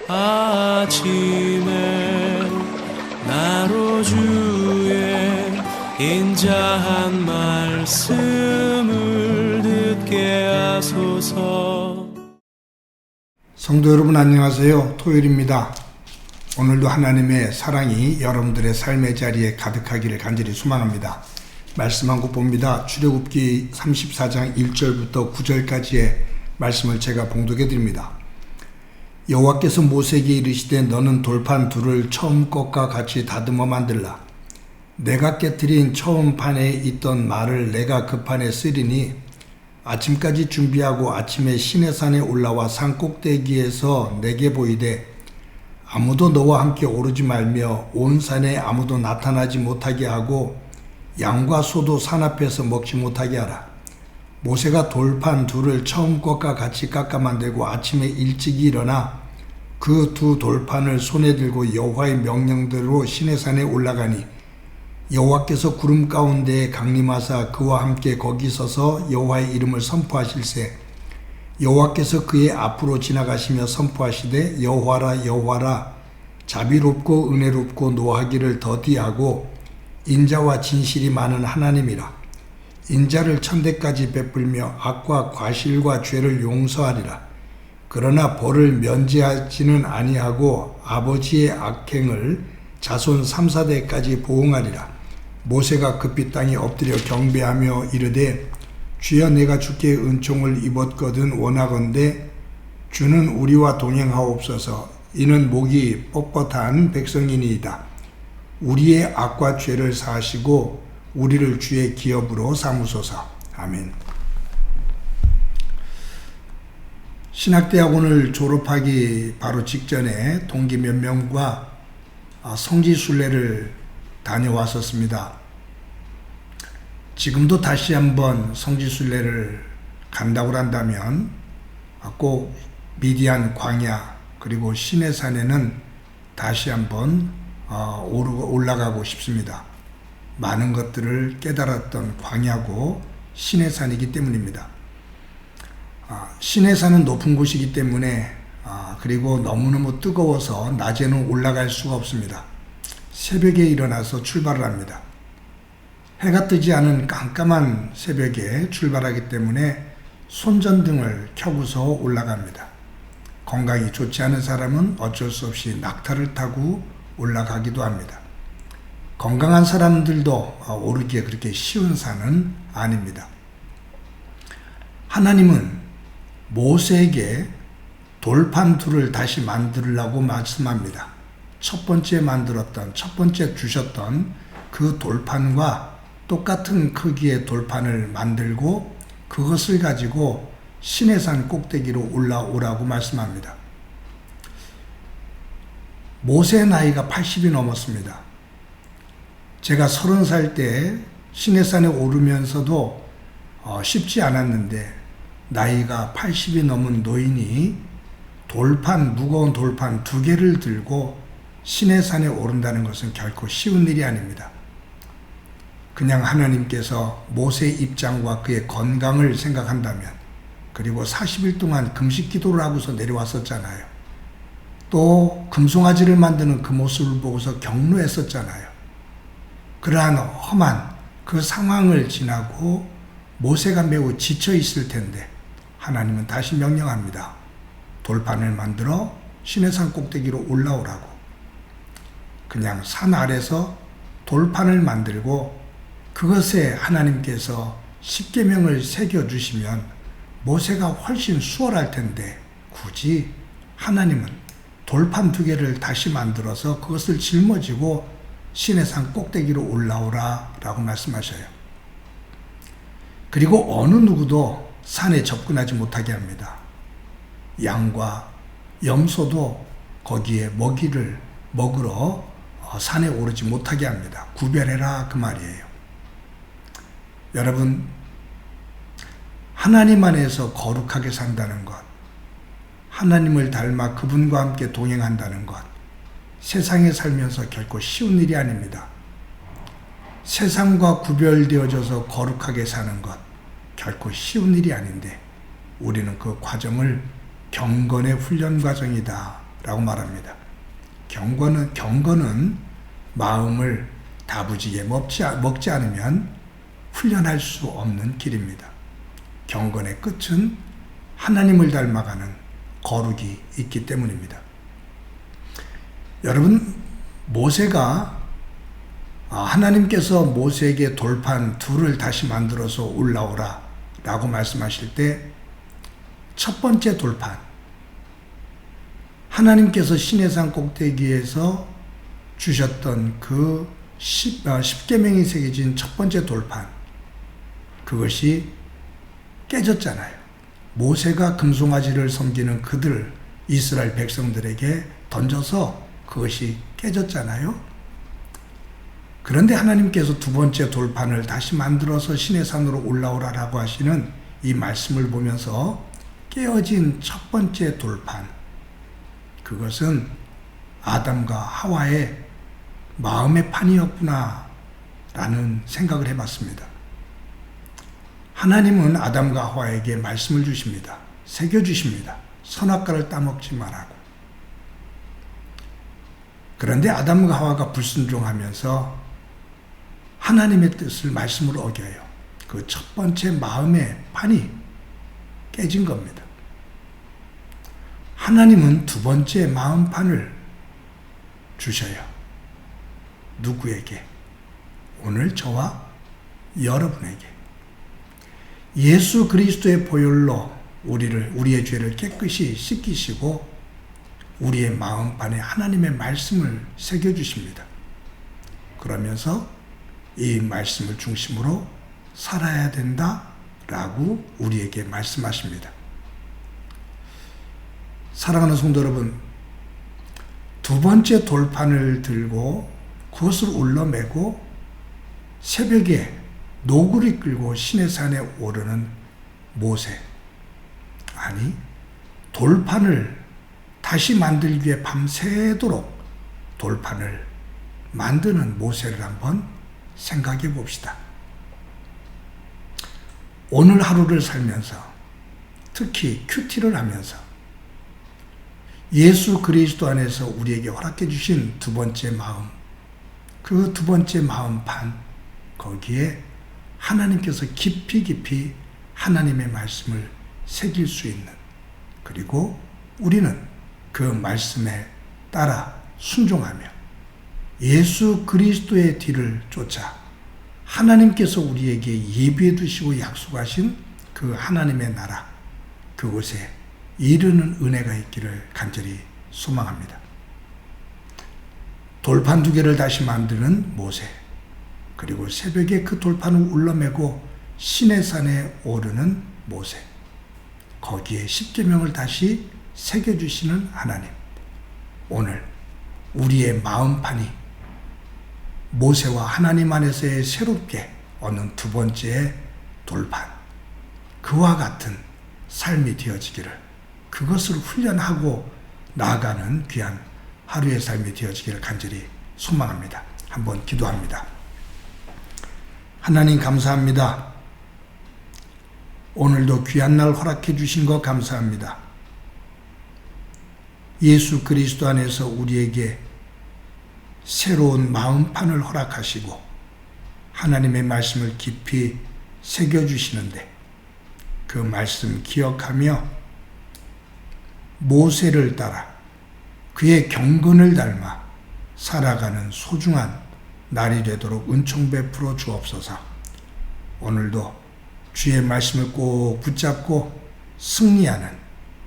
아침에 나로 주의 인자한 말씀을 듣게 하소서. 성도 여러분 안녕하세요. 토요일입니다. 오늘도 하나님의 사랑이 여러분들의 삶의 자리에 가득하기를 간절히 소망합니다. 말씀 한 곳 봅니다. 출애굽기 34장 1절부터 9절까지의 말씀을 제가 봉독해 드립니다. 여호와께서 모세에게 이르시되 너는 돌판 둘을 처음 것과 같이 다듬어 만들라. 내가 깨뜨린 처음 판에 있던 말을 내가 그 판에 쓰리니 아침까지 준비하고 아침에 시내산에 올라와 산 꼭대기에서 내게 보이되 아무도 너와 함께 오르지 말며 온 산에 아무도 나타나지 못하게 하고 양과 소도 산 앞에서 먹지 못하게 하라. 모세가 돌판 둘을 처음 것과 같이 깎아 만들고 아침에 일찍이 일어나 그 두 돌판을 손에 들고 여호와의 명령대로 시내산에 올라가니 여호와께서 구름 가운데에 강림하사 그와 함께 거기 서서 여호와의 이름을 선포하실세 여호와께서 그의 앞으로 지나가시며 선포하시되 여호와라 여호와라 자비롭고 은혜롭고 노하기를 더디하고 인자와 진실이 많은 하나님이라. 인자를 천대까지 베풀며 악과 과실과 죄를 용서하리라. 그러나 벌을 면제하지는 아니하고 아버지의 악행을 자손 3, 4대까지 보응하리라. 모세가 급히 땅에 엎드려 경배하며 이르되 주여 내가 주께 은총을 입었거든 원하건대 주는 우리와 동행하옵소서. 이는 목이 뻣뻣한 백성이니이다. 우리의 악과 죄를 사하시고 우리를 주의 기업으로 삼으소서. 아멘. 신학대학원을 졸업하기 바로 직전에 동기 몇 명과 성지순례를 다녀왔었습니다. 지금도 다시 한번 성지순례를 간다고 한다면 꼭 미디안 광야 그리고 시내산에는 다시 한번 올라가고 싶습니다. 많은 것들을 깨달았던 광야고 시내산이기 때문입니다. 시내산은 높은 곳이기 때문에 그리고 너무너무 뜨거워서 낮에는 올라갈 수가 없습니다. 새벽에 일어나서 출발을 합니다. 해가 뜨지 않은 깜깜한 새벽에 출발하기 때문에 손전등을 켜고서 올라갑니다. 건강이 좋지 않은 사람은 어쩔 수 없이 낙타를 타고 올라가기도 합니다. 건강한 사람들도 오르기에 그렇게 쉬운 산은 아닙니다. 하나님은 모세에게 돌판 둘을 다시 만들라고 말씀합니다. 첫 번째 주셨던 그 돌판과 똑같은 크기의 돌판을 만들고 그것을 가지고 시내산 꼭대기로 올라오라고 말씀합니다. 모세의 나이가 80이 넘었습니다. 제가 30살 때 시내산에 오르면서도 쉽지 않았는데 나이가 80이 넘은 노인이 무거운 돌판 2개를 들고 시내산에 오른다는 것은 결코 쉬운 일이 아닙니다. 그냥 하나님께서 모세의 입장과 그의 건강을 생각한다면 그리고 40일 동안 금식 기도를 하고서 내려왔었잖아요. 또 금송아지를 만드는 그 모습을 보고서 격노했었잖아요. 그러한 험한 그 상황을 지나고 모세가 매우 지쳐 있을 텐데 하나님은 다시 명령합니다. 돌판을 만들어 시내산 꼭대기로 올라오라고. 그냥 산 아래서 돌판을 만들고 그것에 하나님께서 십계명을 새겨주시면 모세가 훨씬 수월할 텐데 굳이 하나님은 돌판 2개를 다시 만들어서 그것을 짊어지고 시내산 꼭대기로 올라오라 라고 말씀하셔요. 그리고 어느 누구도 산에 접근하지 못하게 합니다. 양과 염소도 거기에 먹이를 먹으러 산에 오르지 못하게 합니다. 구별해라 그 말이에요. 여러분, 하나님 안에서 거룩하게 산다는 것, 하나님을 닮아 그분과 함께 동행한다는 것, 세상에 살면서 결코 쉬운 일이 아닙니다. 세상과 구별되어져서 거룩하게 사는 것, 결코 쉬운 일이 아닌데 우리는 그 과정을 경건의 훈련 과정이다 라고 말합니다. 경건은 마음을 다부지게 먹지 않으면 훈련할 수 없는 길입니다. 경건의 끝은 하나님을 닮아가는 거룩이 있기 때문입니다. 여러분, 모세가 하나님께서 모세에게 돌판 둘을 다시 만들어서 올라오라 라고 말씀하실 때 첫 번째 돌판, 하나님께서 시내산 꼭대기에서 주셨던 그 10계명이 새겨진 첫 번째 돌판, 그것이 깨졌잖아요. 모세가 금송아지를 섬기는 그들 이스라엘 백성들에게 던져서 그것이 깨졌잖아요. 그런데 하나님께서 두 번째 돌판을 다시 만들어서 시내산으로 올라오라라고 하시는 이 말씀을 보면서 깨어진 첫 번째 돌판, 그것은 아담과 하와의 마음의 판이었구나 라는 생각을 해봤습니다. 하나님은 아담과 하와에게 말씀을 주십니다. 새겨주십니다. 선악과를 따먹지 말라고. 그런데 아담과 하와가 불순종하면서 하나님의 뜻을 말씀으로 어겨요. 그 첫 번째 마음의 판이 깨진 겁니다. 하나님은 두 번째 마음판을 주셔요. 누구에게? 오늘 저와 여러분에게. 예수 그리스도의 보혈로 우리의 죄를 깨끗이 씻기시고 우리의 마음판에 하나님의 말씀을 새겨주십니다. 그러면서 이 말씀을 중심으로 살아야 된다라고 우리에게 말씀하십니다. 사랑하는 성도 여러분, 두 번째 돌판을 들고 그것을 올라매고 새벽에 노구를 끌고 시내산에 오르는 모세, 아니 돌판을 다시 만들기 위해 밤새도록 돌판을 만드는 모세를 한번 생각해 봅시다. 오늘 하루를 살면서, 특히 큐티를 하면서 예수 그리스도 안에서 우리에게 허락해 주신 두 번째 마음, 그 두 번째 마음판, 거기에 하나님께서 깊이 하나님의 말씀을 새길 수 있는, 그리고 우리는 그 말씀에 따라 순종하며 예수 그리스도의 뒤를 쫓아 하나님께서 우리에게 예비해 두시고 약속하신 그 하나님의 나라, 그곳에 이르는 은혜가 있기를 간절히 소망합니다. 돌판 두 개를 다시 만드는 모세, 그리고 새벽에 그 돌판을 울러매고 시내산에 오르는 모세, 거기에 십계명을 다시 새겨주시는 하나님, 오늘 우리의 마음판이 모세와 하나님 안에서의 새롭게 얻는 두 번째 돌판, 그와 같은 삶이 되어지기를, 그것을 훈련하고 나아가는 귀한 하루의 삶이 되어지기를 간절히 소망합니다. 한번 기도합니다. 하나님 감사합니다. 오늘도 귀한 날 허락해 주신 것 감사합니다. 예수 그리스도 안에서 우리에게 새로운 마음판을 허락하시고 하나님의 말씀을 깊이 새겨주시는데, 그 말씀 기억하며 모세를 따라 그의 경건을 닮아 살아가는 소중한 날이 되도록 은총 베풀어 주옵소서. 오늘도 주의 말씀을 꼭 붙잡고 승리하는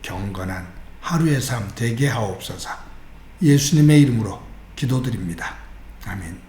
경건한 하루의 삶 되게 하옵소서. 예수님의 이름으로 기도드립니다. 아멘.